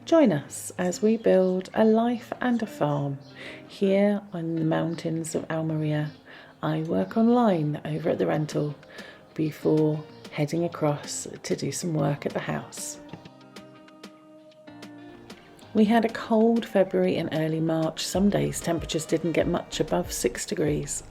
Join us as we build a life and a farm here on the mountains of Almeria. I work online over at the rental before heading across to do some work at the house. We had a cold February and early March. Some days temperatures didn't get much above 6 degrees.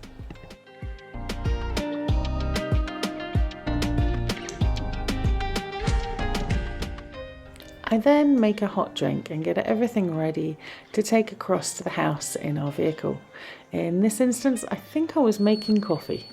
I then make a hot drink and get everything ready to take across to the house in our vehicle. In this instance, I think I was making coffee.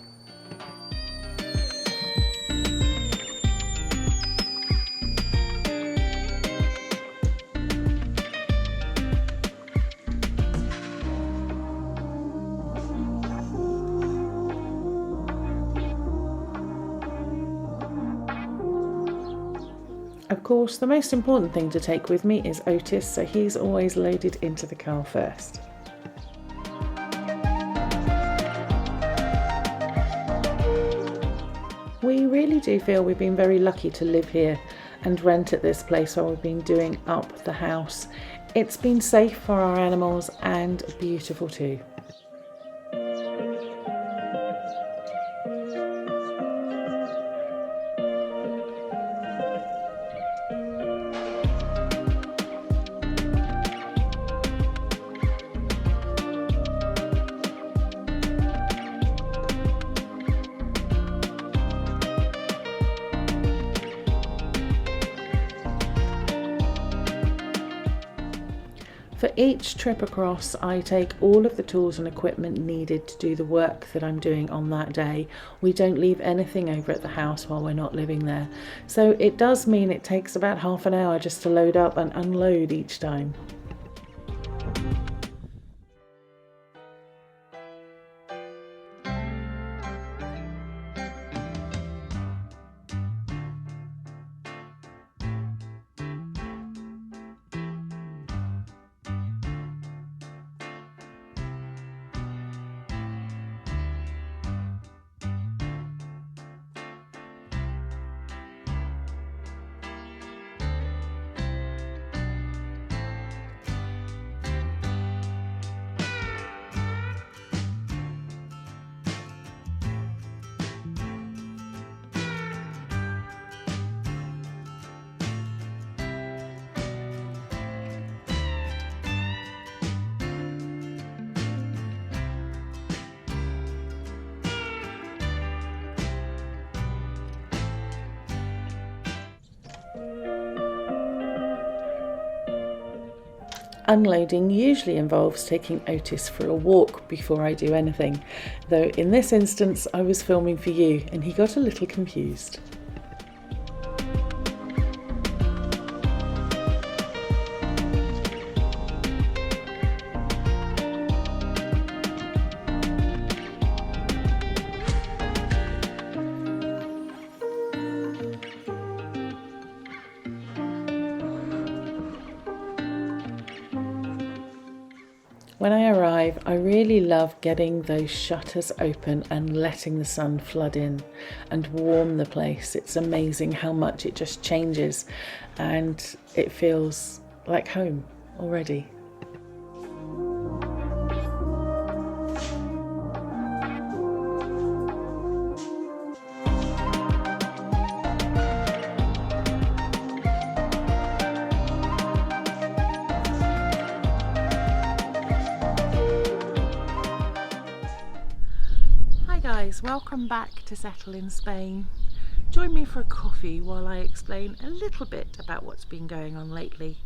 Of course, the most important thing to take with me is Otis, so he's always loaded into the car first. We really do feel we've been very lucky to live here and rent at this place while we've been doing up the house. It's been safe for our animals and beautiful too. For each trip across, I take all of the tools and equipment needed to do the work that I'm doing on that day. We don't leave anything over at the house while we're not living there. So it does mean it takes about half an hour just to load up and unload each time. Unloading usually involves taking Otis for a walk before I do anything, though in this instance I was filming for you and he got a little confused. When I arrive, I really love getting those shutters open and letting the sun flood in and warm the place. It's amazing how much it just changes and it feels like home already. Welcome back to Settle in Spain. Join me for a coffee while I explain a little bit about what's been going on lately.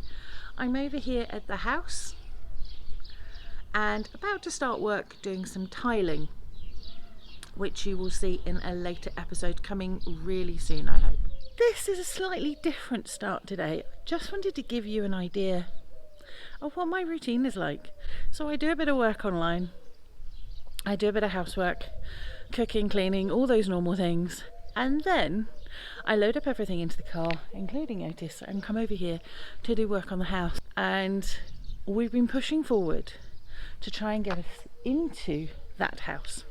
I'm over here at the house and about to start work doing some tiling, which you will see in a later episode coming really soon, I hope. This is a slightly different start today. I just wanted to give you an idea of what my routine is like. So I do a bit of work online, I do a bit of housework, cooking, cleaning, all those normal things, and then I load up everything into the car, including Otis, and come over here to do work on the house. And we've been pushing forward to try and get us into that house.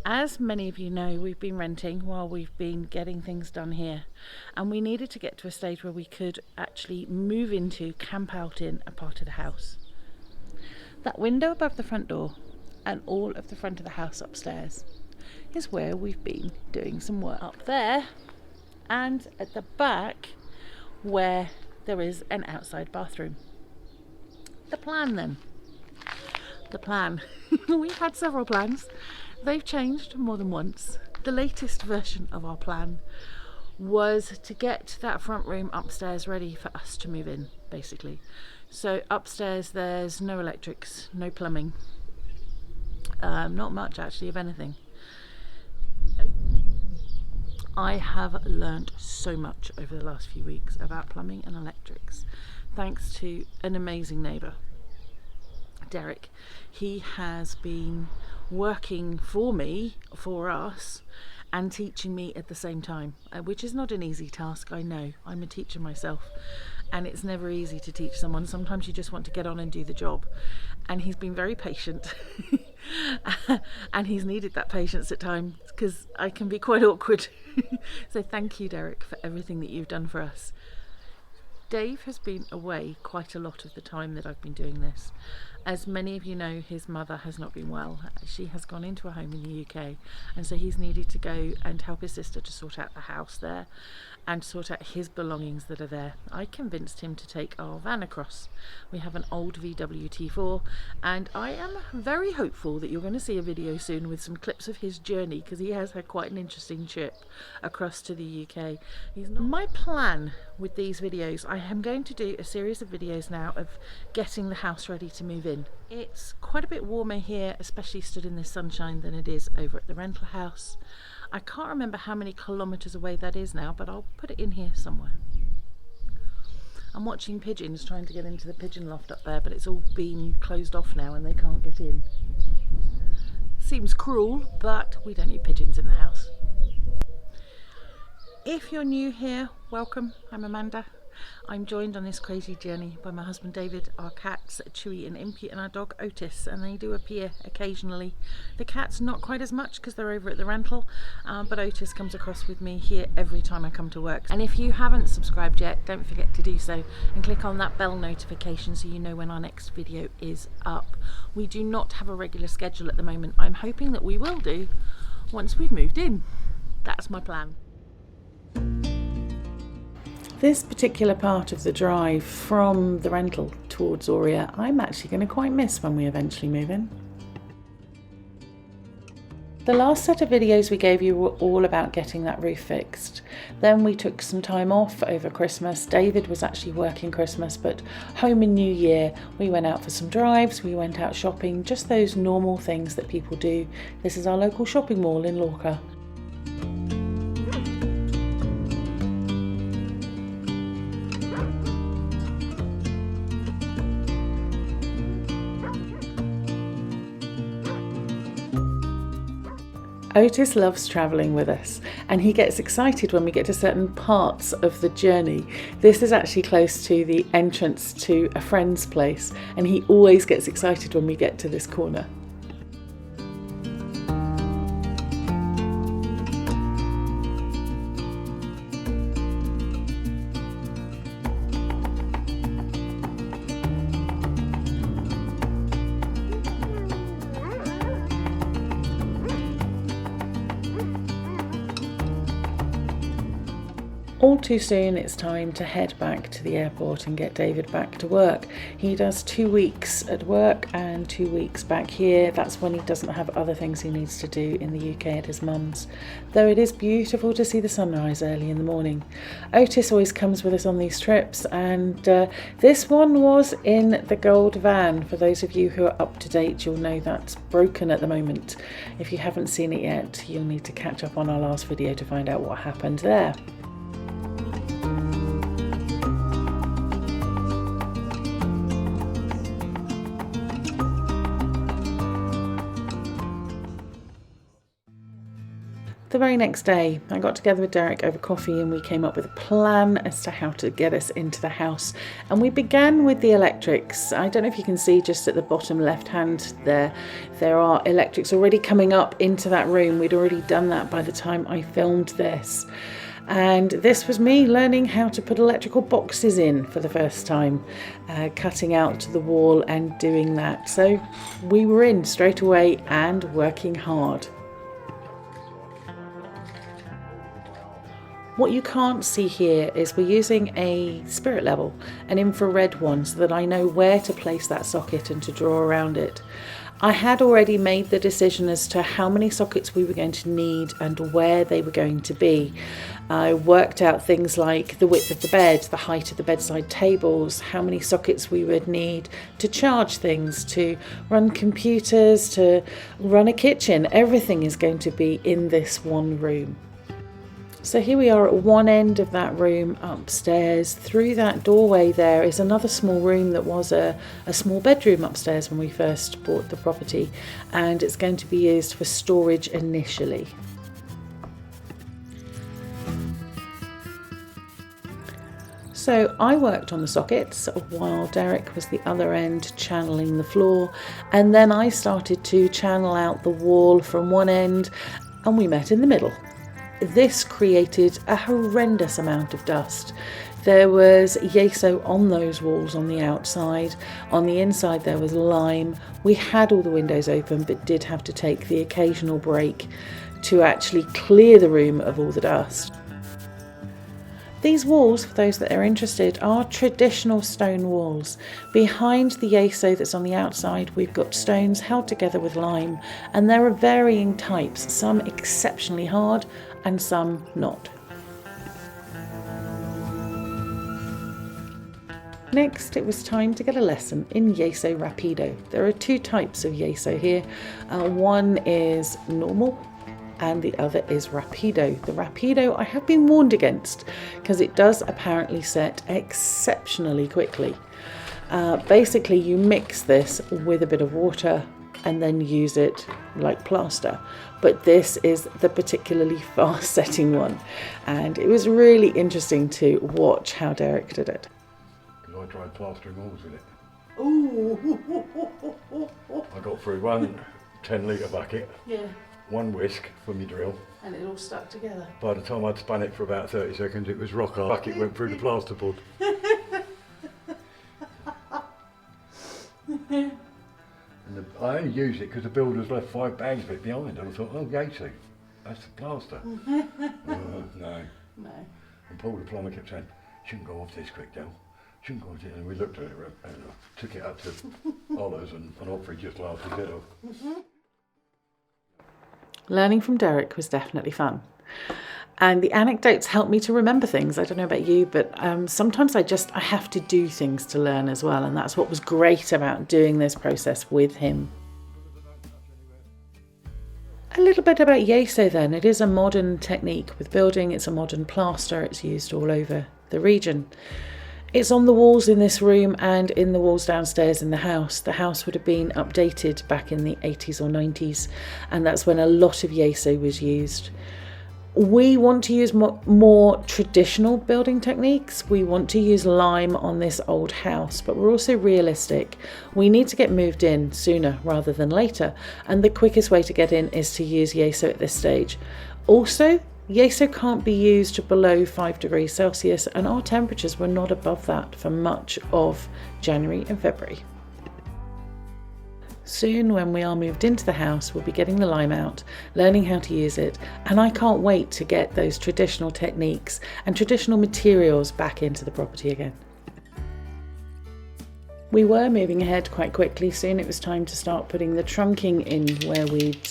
As many of you know, we've been renting while we've been getting things done here, and we needed to get to a stage where we could actually move into, camp out in a part of the house. That window above the front door and all of the front of the house upstairs is where we've been doing some work. Up there and at the back where there is an outside bathroom. The plan then. The plan. We've had several plans. They've changed more than once. The latest version of our plan was to get that front room upstairs ready for us to move in, basically. So upstairs there's no electrics, no plumbing. Not much actually, if anything. I have learnt so much over the last few weeks about plumbing and electrics, thanks to an amazing neighbour, Derek. He has been working for us and teaching me at the same time, which is not an easy task. I know, I'm a teacher myself, and it's never easy to teach someone. Sometimes you just want to get on and do the job, and he's been very patient and he's needed that patience at times because I can be quite awkward. So thank you, Derek, for everything that you've done for us. Dave has been away quite a lot of the time that I've been doing this. As many of you know, his mother has not been well. She has gone into a home in the UK, and so he's needed to go and help his sister to sort out the house there and sort out his belongings that are there. I convinced him to take our van across. We have an old VW T4, and I am very hopeful that you're going to see a video soon with some clips of his journey, because he has had quite an interesting trip across to the UK. My plan with these videos, I am going to do a series of videos now of getting the house ready to move in. It's quite a bit warmer here, especially stood in this sunshine, than it is over at the rental house. I can't remember how many kilometres away that is now, but I'll put it in here somewhere. I'm watching pigeons trying to get into the pigeon loft up there, but it's all been closed off now and they can't get in. Seems cruel, but we don't need pigeons in the house. If you're new here, welcome. I'm Amanda. I'm joined on this crazy journey by my husband David, our cats Chewy and Impy, and our dog Otis, and they do appear occasionally. The cats not quite as much because they're over at the rental, but Otis comes across with me here every time I come to work. And if you haven't subscribed yet, don't forget to do so and click on that bell notification so you know when our next video is up. We do not have a regular schedule at the moment. I'm hoping that we will do once we've moved in. That's my plan. This particular part of the drive from the rental towards Oria, I'm actually going to quite miss when we eventually move in. The last set of videos we gave you were all about getting that roof fixed. Then we took some time off over Christmas. David was actually working Christmas, but home in New Year. We went out for some drives, we went out shopping, just those normal things that people do. This is our local shopping mall in Lorca. Otis loves travelling with us, and he gets excited when we get to certain parts of the journey. This is actually close to the entrance to a friend's place, and he always gets excited when we get to this corner. All too soon it's time to head back to the airport and get David back to work. He does 2 weeks at work and 2 weeks back here. That's when he doesn't have other things he needs to do in the UK at his mum's. Though it is beautiful to see the sunrise early in the morning. Otis always comes with us on these trips, and this one was in the gold van. For those of you who are up to date, you'll know that's broken at the moment. If you haven't seen it yet, you'll need to catch up on our last video to find out what happened there. The very next day, I got together with Derek over coffee and we came up with a plan as to how to get us into the house. And we began with the electrics. I don't know if you can see just at the bottom left hand there are electrics already coming up into that room. We'd already done that by the time I filmed this. And this was me learning how to put electrical boxes in for the first time, cutting out the wall and doing that. So we were in straight away and working hard. What you can't see here is we're using a spirit level, an infrared one, so that I know where to place that socket and to draw around it. I had already made the decision as to how many sockets we were going to need and where they were going to be. I worked out things like the width of the bed, the height of the bedside tables, how many sockets we would need to charge things, to run computers, to run a kitchen. Everything is going to be in this one room. So here we are at one end of that room upstairs. Through that doorway there is another small room that was a small bedroom upstairs when we first bought the property, and it's going to be used for storage initially. So I worked on the sockets while Derek was the other end channeling the floor, and then I started to channel out the wall from one end and we met in the middle. This created a horrendous amount of dust. There was yeso on those walls on the outside. On the inside there was lime. We had all the windows open but did have to take the occasional break to actually clear the room of all the dust. These walls, for those that are interested, are traditional stone walls. Behind the yeso that's on the outside, we've got stones held together with lime, and there are varying types, some exceptionally hard and some not. Next, it was time to get a lesson in yeso rapido. There are two types of yeso here. One is normal and the other is rapido. The rapido I have been warned against because it does apparently set exceptionally quickly. Basically you mix this with a bit of water and then use it like plaster, but this is the particularly fast setting one, and it was really interesting to watch how Derek did it. Because I tried plastering walls with it. Ooh. I got through one 10-litre bucket, Yeah. one whisk for my drill. And it all stuck together. By the time I'd spun it for about 30 seconds, it was rock hard. The bucket went through the plasterboard. And I only used it because the builders left 5 bags of it behind. And I thought, oh, yeso, that's the plaster. No. And Paul the plumber kept saying, shouldn't go off this quick, Del. Shouldn't go off this. And we looked at it and took it up to Ollers and Opry just laughed his head off. Learning from Derek was definitely fun. And the anecdotes help me to remember things. I don't know about you, but sometimes I have to do things to learn as well. And that's what was great about doing this process with him. A little bit about yeso then. It is a modern technique with building. It's a modern plaster. It's used all over the region. It's on the walls in this room and in the walls downstairs in the house. The house would have been updated back in the 80s or 90s, and that's when a lot of yeso was used. We want to use more traditional building techniques. We want to use lime on this old house, but we're also realistic. We need to get moved in sooner rather than later, and the quickest way to get in is to use yeso at this stage. Also, yeso can't be used below 5 degrees Celsius, and our temperatures were not above that for much of January and February. Soon, when we are moved into the house, we'll be getting the lime out, learning how to use it, and I can't wait to get those traditional techniques and traditional materials back into the property again. We were moving ahead quite quickly. Soon it was time to start putting the trunking in where we'd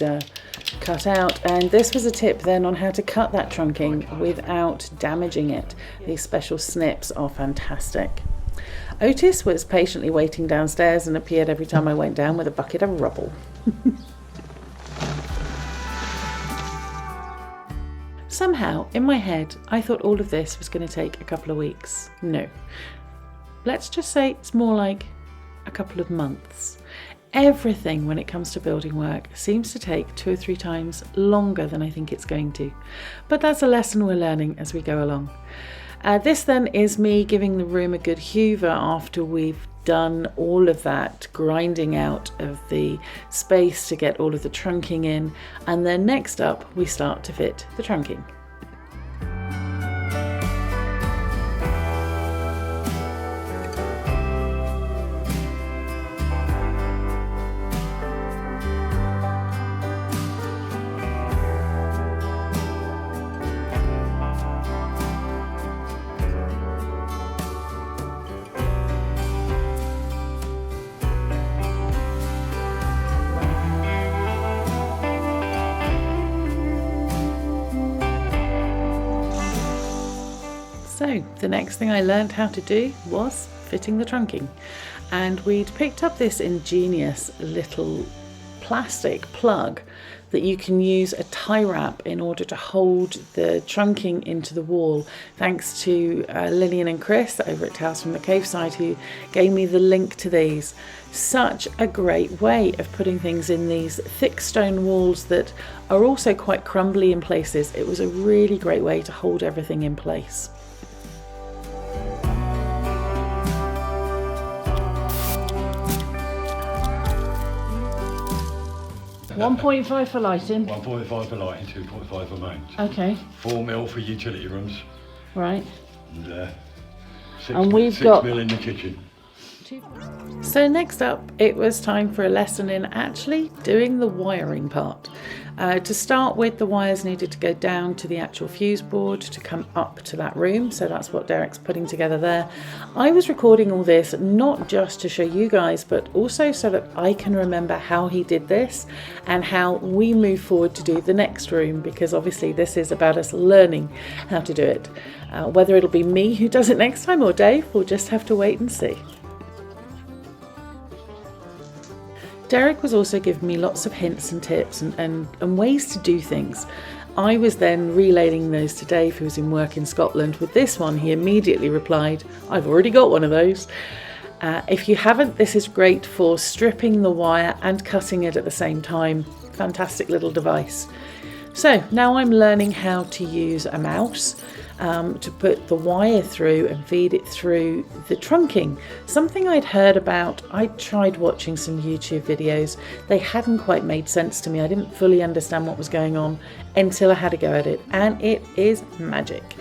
cut out, and this was a tip then on how to cut that trunking without damaging it. These special snips are fantastic. Otis was patiently waiting downstairs and appeared every time I went down with a bucket of rubble. Somehow, in my head, I thought all of this was going to take a couple of weeks. No. Let's just say it's more like a couple of months. everything when it comes to building work seems to take 2 or 3 times longer than I think it's going to. But that's a lesson we're learning as we go along. This then is me giving the room a good hoover after we've done all of that grinding out of the space to get all of the trunking in, and then next up we start to fit the trunking. So the next thing I learned how to do was fitting the trunking, and we'd picked up this ingenious little plastic plug that you can use a tie wrap in order to hold the trunking into the wall, thanks to Lillian and Chris over at Tales from the Cave Side, who gave me the link to these. Such a great way of putting things in these thick stone walls that are also quite crumbly in places. It was a really great way to hold everything in place. 1.5 for lighting. 1.5 for lighting, 2.5 for mains. Okay. 4mm for utility rooms. Right. And we've got 6mm in the kitchen. So next up, it was time for a lesson in actually doing the wiring part. To start with, the wires needed to go down to the actual fuse board to come up to that room, so that's what Derek's putting together there. I was recording all this not just to show you guys, but also so that I can remember how he did this and how we move forward to do the next room, because obviously this is about us learning how to do it. Whether it'll be me who does it next time or Dave, we'll just have to wait and see. Derek was also giving me lots of hints and tips and ways to do things. I was then relaying those to Dave, who was in work in Scotland. With this one, he immediately replied, "I've already got one of those." If you haven't, this is great for stripping the wire and cutting it at the same time. Fantastic little device. So now I'm learning how to use a mouse to put the wire through and feed it through the trunking. Something I'd heard about. I tried watching some YouTube videos. They hadn't quite made sense to me. I didn't fully understand what was going on until I had a go at it, and it is magic.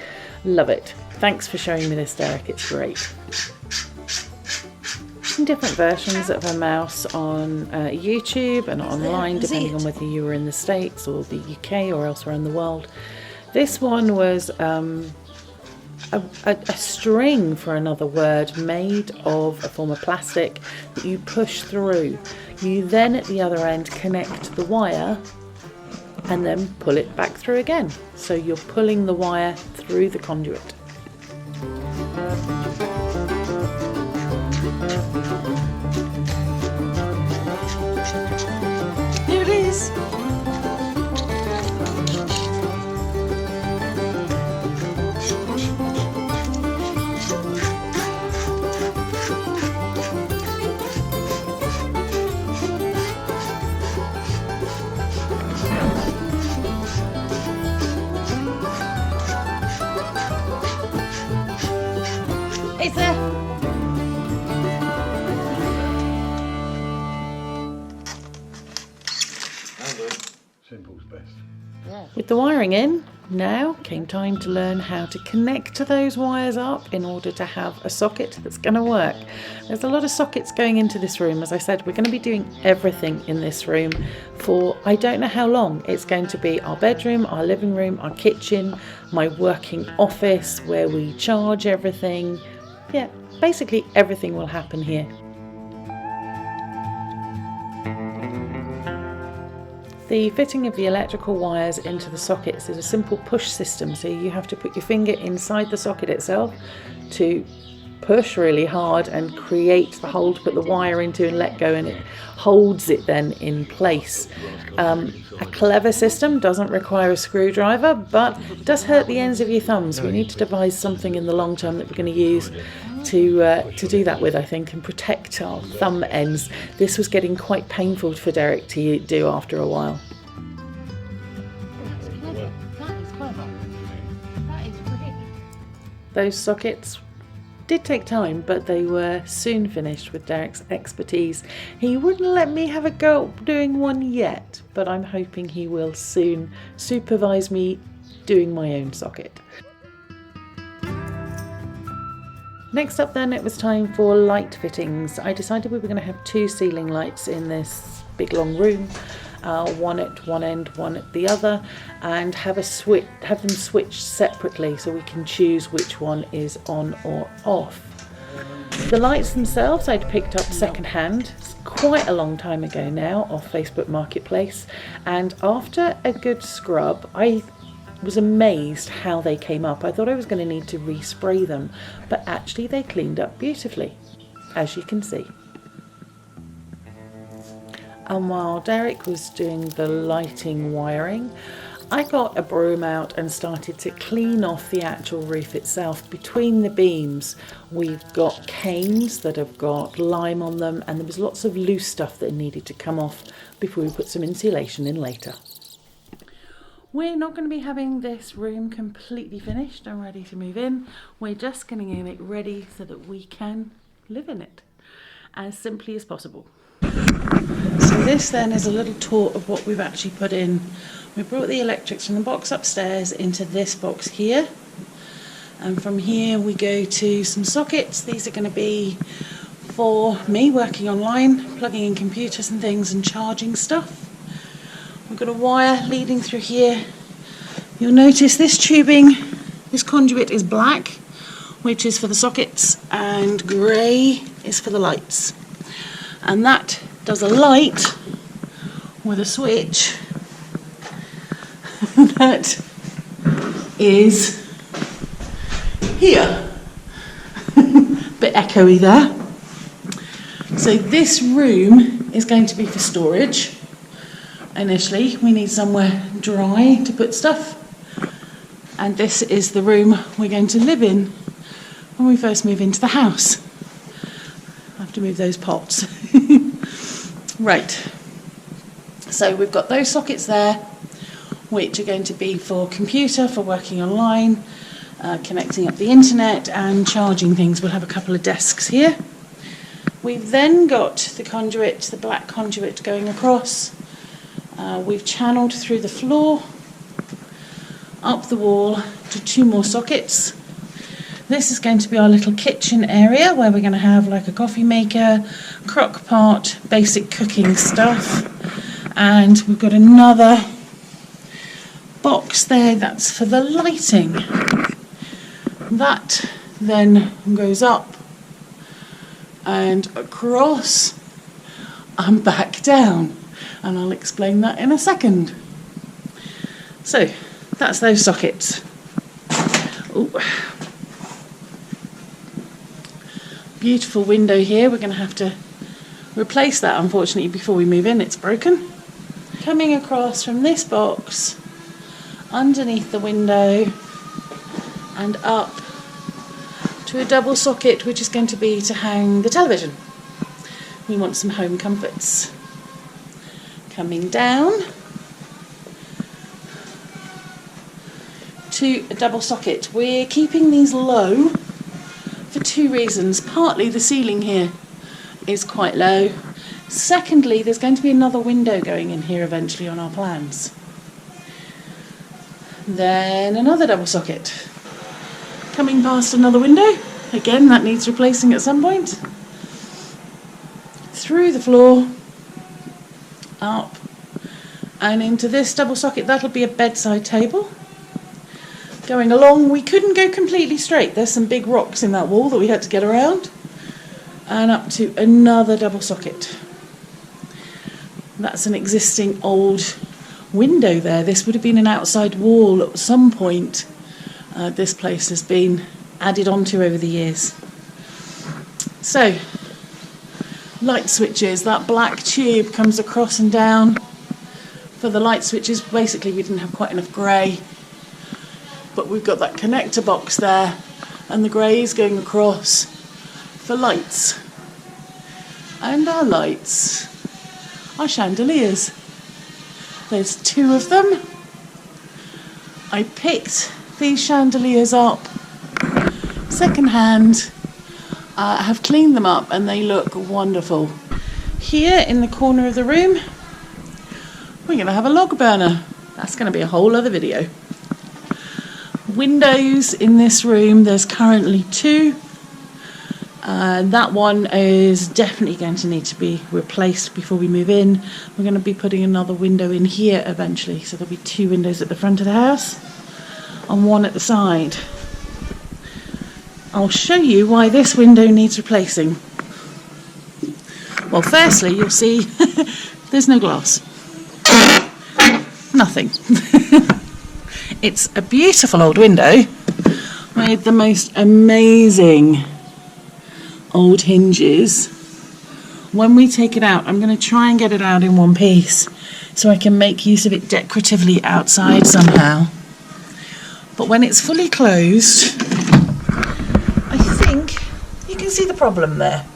Love it. Thanks for showing me this, Derek. It's great. Different versions of a mouse on YouTube and online, depending on whether you were in the States or the UK or elsewhere in the world. This one was a string, for another word, made of a form of plastic that you push through. You then at the other end connect the wire and then pull it back through again. So you're pulling the wire through the conduit. Here it is. It's there. Simple's best. Yeah. With the wiring in, now came time to learn how to connect those wires up in order to have a socket that's going to work. There's a lot of sockets going into this room. As I said, we're going to be doing everything in this room for I don't know how long. It's going to be our bedroom, our living room, our kitchen, my working office where we charge everything. Yeah, basically everything will happen here. The fitting of the electrical wires into the sockets is a simple push system, so you have to put your finger inside the socket itself to push really hard and create the hole to put the wire into and let go, and it holds it then in place. A clever system, doesn't require a screwdriver, but does hurt the ends of your thumbs. We need to devise something in the long term that we're going to use to do that with, I think, and protect our thumb ends. This was getting quite painful for Derek to do after a while. Those sockets did take time, but they were soon finished with Derek's expertise. He wouldn't let me have a go at doing one yet, but I'm hoping he will soon supervise me doing my own socket. Next up then, it was time for light fittings. I decided we were going to have 2 ceiling lights in this big long room. One at one end, one at the other, and have them switched separately so we can choose which one is on or off. The lights themselves I'd picked up second hand quite a long time ago now off Facebook Marketplace, and after a good scrub I was amazed how they came up. I thought I was going to need to respray them, but actually they cleaned up beautifully, as you can see. And while Derek was doing the lighting wiring, I got a broom out and started to clean off the actual roof itself. Between the beams, we've got canes that have got lime on them, and there was lots of loose stuff that needed to come off before we put some insulation in later. We're not going to be having this room completely finished and ready to move in. We're just going to get it ready so that we can live in it as simply as possible. So this then is a little tour of what we've actually put in. We brought the electrics from the box upstairs into this box here, and from here we go to some sockets. These are going to be for me working online, plugging in computers and things and charging stuff. We've got a wire leading through here. You'll notice this tubing, this conduit is black, which is for the sockets, and grey is for the lights. And that does a light with a switch that is here. Bit echoey there. So this room is going to be for storage. Initially, we need somewhere dry to put stuff. And this is the room we're going to live in when we first move into the house. I have to move those pots. Right, so we've got those sockets there, which are going to be for computer, for working online, connecting up the internet and charging things. We'll have a couple of desks here. We've then got the conduit, the black conduit going across. We've channeled through the floor, up the wall to 2 more sockets. This is going to be our little kitchen area where we're going to have like a coffee maker, crock pot, basic cooking stuff. And we've got another box there that's for the lighting. That then goes up and across and back down. And I'll explain that in a second. So that's those sockets. Ooh. Beautiful window here. We're going to have to replace that, unfortunately, before we move in. It's broken. Coming across from this box, underneath the window, and up to a double socket, which is going to be to hang the television. We want some home comforts. Coming down to a double socket. We're keeping these low for 2 reasons. Partly the ceiling here is quite low. Secondly, there's going to be another window going in here eventually on our plans. Then another double socket. Coming past another window. Again, that needs replacing at some point. Through the floor, up, and into this double socket. That'll be a bedside table. Going along, we couldn't go completely straight. There's some big rocks in that wall that we had to get around. And up to another double socket. That's an existing old window there. This would have been an outside wall at some point. This place has been added onto over the years. So, light switches, that black tube comes across and down. For the light switches, basically we didn't have quite enough grey, but we've got that connector box there, and the grey is going across for lights. And our lights are chandeliers. There's 2 of them. I picked these chandeliers up second hand. I have cleaned them up and they look wonderful. Here in the corner of the room, we're going to have a log burner. That's going to be a whole other video. Windows in this room, there's currently 2. That one is definitely going to need to be replaced before we move in. We're going to be putting another window in here eventually, so there'll be 2 windows at the front of the house and 1 at the side. I'll show you why this window needs replacing. Well, firstly, you'll see there's no glass. Nothing. It's a beautiful old window with the most amazing old hinges. When we take it out, I'm going to try and get it out in one piece so I can make use of it decoratively outside somehow. But when it's fully closed, I think you can see the problem there.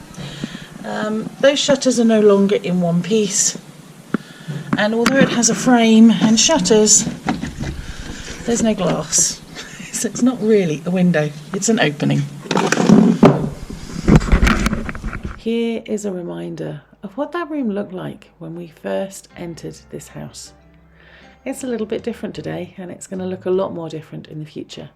Those shutters are no longer in one piece, and although it has a frame and shutters, there's no glass. So it's not really a window, it's an opening. Here is a reminder of what that room looked like when we first entered this house. It's a little bit different today, and it's going to look a lot more different in the future.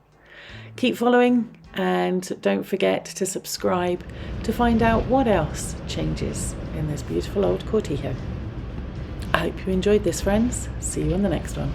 Keep following, and don't forget to subscribe to find out what else changes in this beautiful old Cortijo. I hope you enjoyed this, friends. See you on the next one.